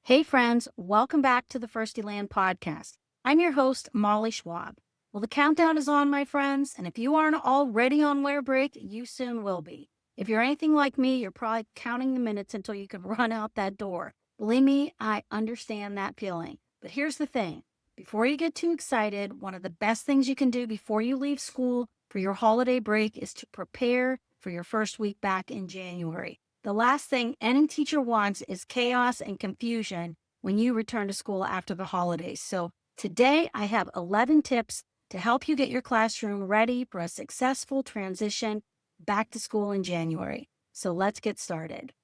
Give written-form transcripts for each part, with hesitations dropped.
Hey friends, welcome back to the Firstieland podcast. I'm your host, Molly Schwab. Well, the countdown is on, my friends, and if you aren't already on winter break, you soon will be. If you're anything like me, you're probably counting the minutes until you can run out that door. Believe me, I understand that feeling. But here's the thing. Before you get too excited, one of the best things you can do before you leave school for your holiday break is to prepare for your first week back in January. The last thing any teacher wants is chaos and confusion when you return to school after the holidays. So today I have 11 tips to help you get your classroom ready for a successful transition back to school in January. So let's get started.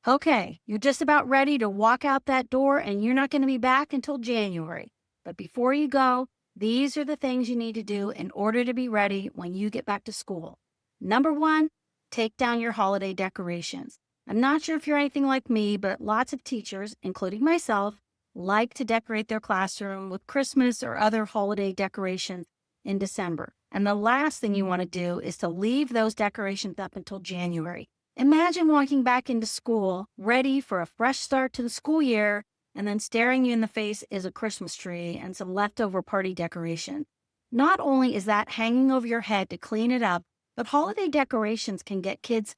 Okay, you're just about ready to walk out that door and you're not going to be back until January. But before you go, these are the things you need to do in order to be ready when you get back to school. Number one, take down your holiday decorations. I'm not sure if you're anything like me, but lots of teachers, including myself, like to decorate their classroom with Christmas or other holiday decorations in December. And the last thing you want to do is to leave those decorations up until January. Imagine walking back into school, ready for a fresh start to the school year, and then staring you in the face is a Christmas tree and some leftover party decoration. Not only is that hanging over your head to clean it up, but holiday decorations can get kids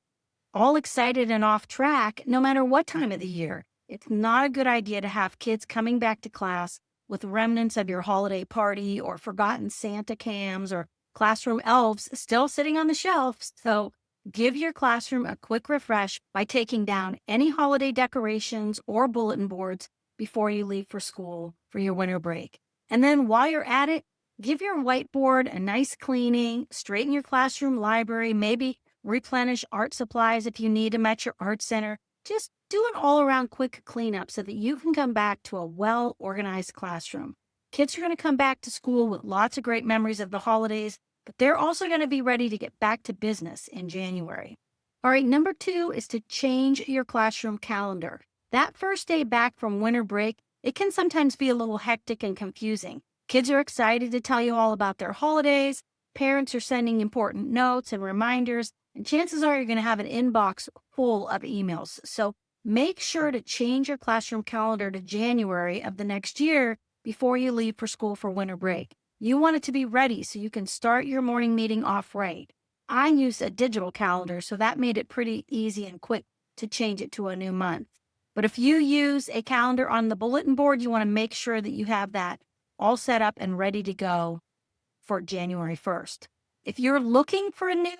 all excited and off track no matter what time of the year. It's not a good idea to have kids coming back to class with remnants of your holiday party or forgotten Santa cams or classroom elves still sitting on the shelves. So give your classroom a quick refresh by taking down any holiday decorations or bulletin boards before you leave for school for your winter break. And then while you're at it, give your whiteboard a nice cleaning, straighten your classroom library, maybe replenish art supplies if you need them at your art center. Just do an all-around quick cleanup so that you can come back to a well-organized classroom. Kids are going to come back to school with lots of great memories of the holidays, but they're also going to be ready to get back to business in January. All right, number two is to change your classroom calendar. That first day back from winter break, it can sometimes be a little hectic and confusing. Kids are excited to tell you all about their holidays. Parents are sending important notes and reminders, and chances are you're going to have an inbox full of emails. So make sure to change your classroom calendar to January of the next year before you leave for school for winter break. You want it to be ready so you can start your morning meeting off right. I use a digital calendar, so that made it pretty easy and quick to change it to a new month. But if you use a calendar on the bulletin board, you want to make sure that you have that all set up and ready to go for January 1st. If you're looking for a new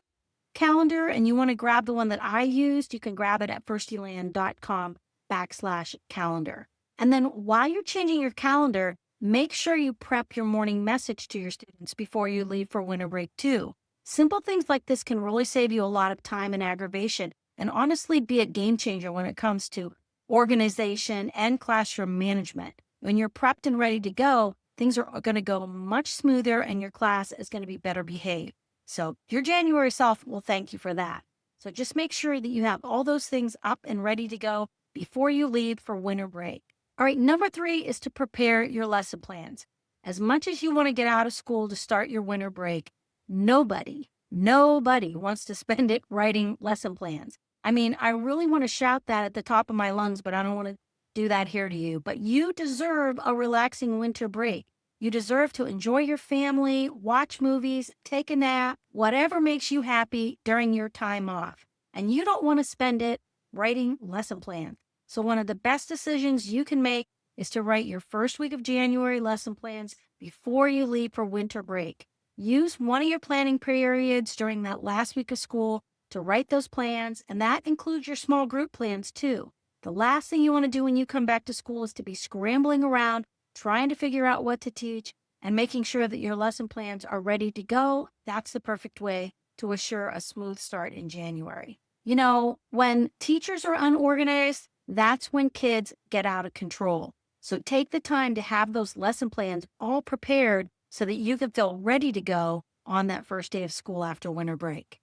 calendar and you want to grab the one that I used, you can grab it at firstieland.com/calendar. And then while you're changing your calendar, make sure you prep your morning message to your students before you leave for winter break too. Simple things like this can really save you a lot of time and aggravation and honestly be a game changer when it comes to organization and classroom management. When you're prepped and ready to go, things are going to go much smoother and your class is going to be better behaved. So your January self will thank you for that. So just make sure that you have all those things up and ready to go before you leave for winter break. All right, number three is to prepare your lesson plans. As much as you want to get out of school to start your winter break, nobody wants to spend it writing lesson plans. I mean, I really want to shout that at the top of my lungs, but I don't want to do that here to you. But you deserve a relaxing winter break. You deserve to enjoy your family, watch movies, take a nap, whatever makes you happy during your time off. And you don't want to spend it writing lesson plans. So one of the best decisions you can make is to write your first week of January lesson plans before you leave for winter break. Use one of your planning periods during that last week of school to write those plans, and that includes your small group plans too. The last thing you want to do when you come back to school is to be scrambling around, trying to figure out what to teach, and making sure that your lesson plans are ready to go. That's the perfect way to assure a smooth start in January. You know, when teachers are unorganized, that's when kids get out of control. So take the time to have those lesson plans all prepared so that you can feel ready to go on that first day of school after winter break.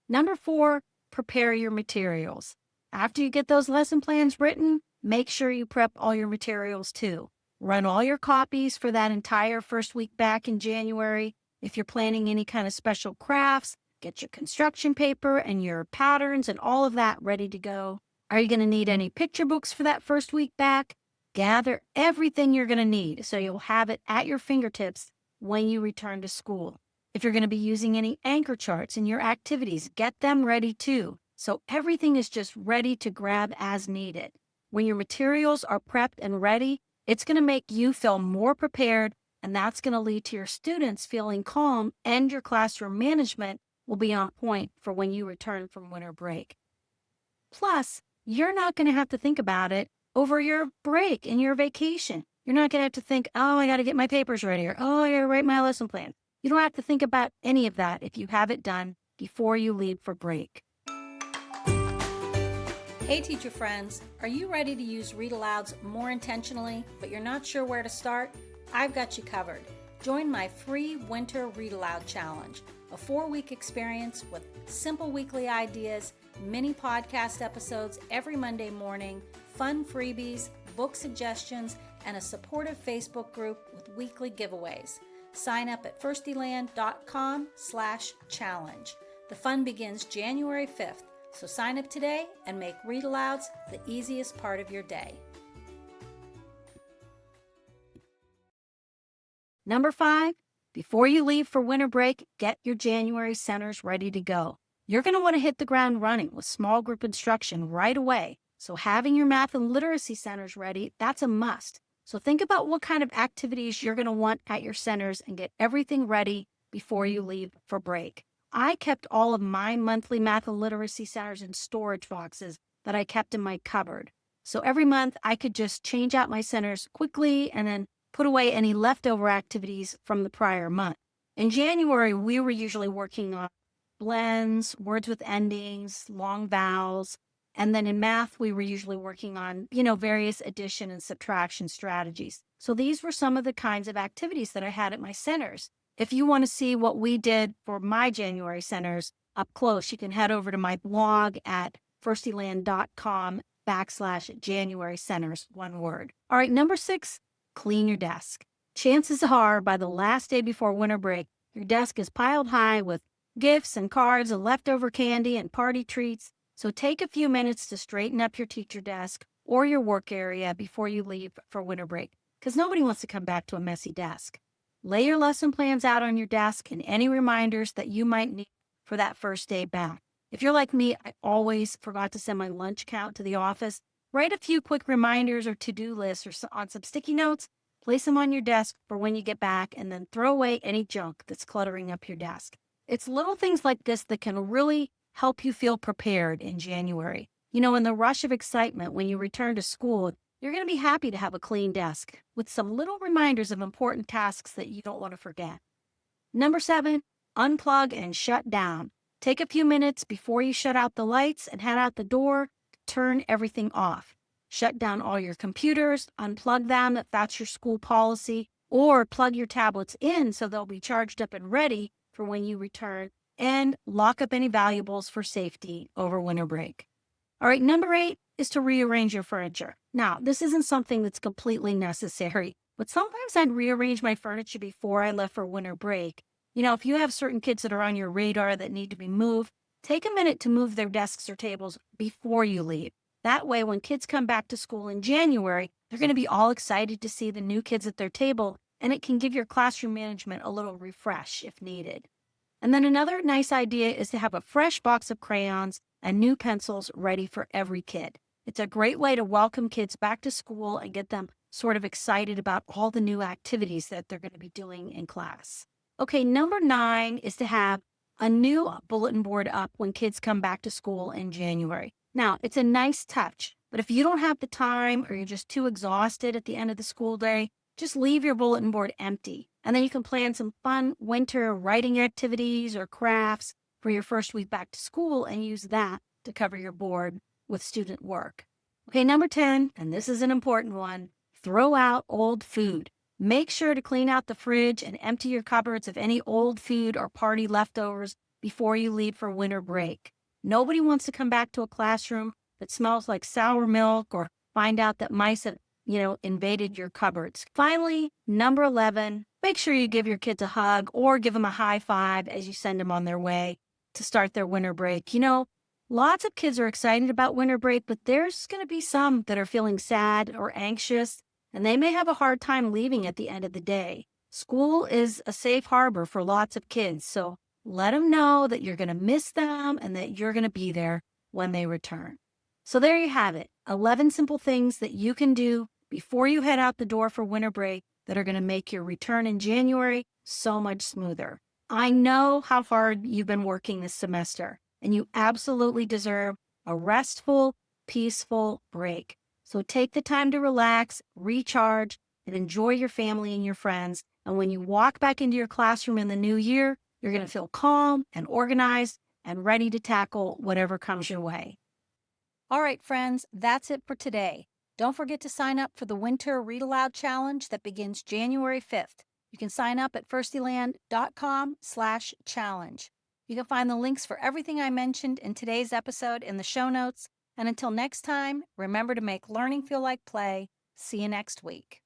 Number four, prepare your materials. After you get those lesson plans written, make sure you prep all your materials too. Run all your copies for that entire first week back in January. If you're planning any kind of special crafts, Get your construction paper and your patterns and all of that ready to go. Are you going to need any picture books for that first week back? Gather everything you're going to need so you'll have it at your fingertips when you return to school. If you're going to be using any anchor charts in your activities, get them ready too. So everything is just ready to grab as needed. When your materials are prepped and ready, it's going to make you feel more prepared, and that's going to lead to your students feeling calm, and your classroom management will be on point for when you return from winter break. Plus, you're not going to have to think about it over your break and your vacation. You're not going to have to think, oh, I got to get my papers ready, or oh, I got to write my lesson plan. You don't have to think about any of that if you have it done before you leave for break. Hey teacher friends, are you ready to use read alouds more intentionally, but you're not sure where to start? I've got you covered. Join my free Winter Read Aloud Challenge, a 4-week experience with simple weekly ideas, mini podcast episodes every Monday morning, fun freebies, book suggestions, and a supportive Facebook group with weekly giveaways. Sign up at firstieland.com/challenge. The fun begins January 5th, so sign up today and make read alouds the easiest part of your day. Number 5, before you leave for winter break, get your January centers ready to go. You're going to want to hit the ground running with small group instruction right away. So having your math and literacy centers ready, that's a must. So think about what kind of activities you're going to want at your centers and get everything ready before you leave for break. I kept all of my monthly math and literacy centers in storage boxes that I kept in my cupboard. So every month I could just change out my centers quickly and then put away any leftover activities from the prior month. In January, we were usually working on blends, words with endings, long vowels. And then in math, we were usually working on, various addition and subtraction strategies. So these were some of the kinds of activities that I had at my centers. If you want to see what we did for my January centers up close, you can head over to my blog at firstieland.com/January centers, one word. All right, number 6, clean your desk. Chances are by the last day before winter break, your desk is piled high with gifts and cards and leftover candy and party treats. So take a few minutes to straighten up your teacher desk or your work area before you leave for winter break, because nobody wants to come back to a messy desk. Lay your lesson plans out on your desk and any reminders that you might need for that first day back. If you're like me, I always forgot to send my lunch count to the office. Write a few quick reminders or to-do lists or on some sticky notes. Place them on your desk for when you get back, and then throw away any junk that's cluttering up your desk. It's little things like this that can really help you feel prepared in January. In the rush of excitement when you return to school, you're going to be happy to have a clean desk with some little reminders of important tasks that you don't want to forget. Number 7, unplug and shut down. Take a few minutes before you shut out the lights and head out the door to turn everything off. Shut down all your computers, unplug them if that's your school policy, or plug your tablets in so they'll be charged up and ready for when you return, and lock up any valuables for safety over winter break. All right, number 8 is to rearrange your furniture. Now, this isn't something that's completely necessary, but sometimes I'd rearrange my furniture before I left for winter break. If you have certain kids that are on your radar that need to be moved, take a minute to move their desks or tables before you leave. That way, when kids come back to school in January, they're going to be all excited to see the new kids at their table, and it can give your classroom management a little refresh if needed. And then another nice idea is to have a fresh box of crayons and new pencils ready for every kid. It's a great way to welcome kids back to school and get them sort of excited about all the new activities that they're going to be doing in class. Okay, number 9 is to have a new bulletin board up when kids come back to school in January. Now, it's a nice touch, but if you don't have the time or you're just too exhausted at the end of the school day, just leave your bulletin board empty. And then you can plan some fun winter writing activities or crafts for your first week back to school and use that to cover your board with student work. Okay, number 10, and this is an important one, throw out old food. Make sure to clean out the fridge and empty your cupboards of any old food or party leftovers before you leave for winter break. Nobody wants to come back to a classroom that smells like sour milk or find out that mice have, invaded your cupboards. Finally, number 11, make sure you give your kids a hug or give them a high five as you send them on their way. to start their winter break. Lots of kids are excited about winter break, but there's going to be some that are feeling sad or anxious, and they may have a hard time leaving at the end of the day. School is a safe harbor for lots of kids, so let them know that you're going to miss them and that you're going to be there when they return. So there you have it, 11 simple things that you can do before you head out the door for winter break that are going to make your return in January so much smoother. I know how hard you've been working this semester, and you absolutely deserve a restful, peaceful break. So take the time to relax, recharge, and enjoy your family and your friends. And when you walk back into your classroom in the new year, you're going to feel calm and organized and ready to tackle whatever comes your way. All right, friends, that's it for today. Don't forget to sign up for the Winter Read Aloud Challenge that begins January 5th. You can sign up at firstieland.com/challenge. You can find the links for everything I mentioned in today's episode in the show notes. And until next time, remember to make learning feel like play. See you next week.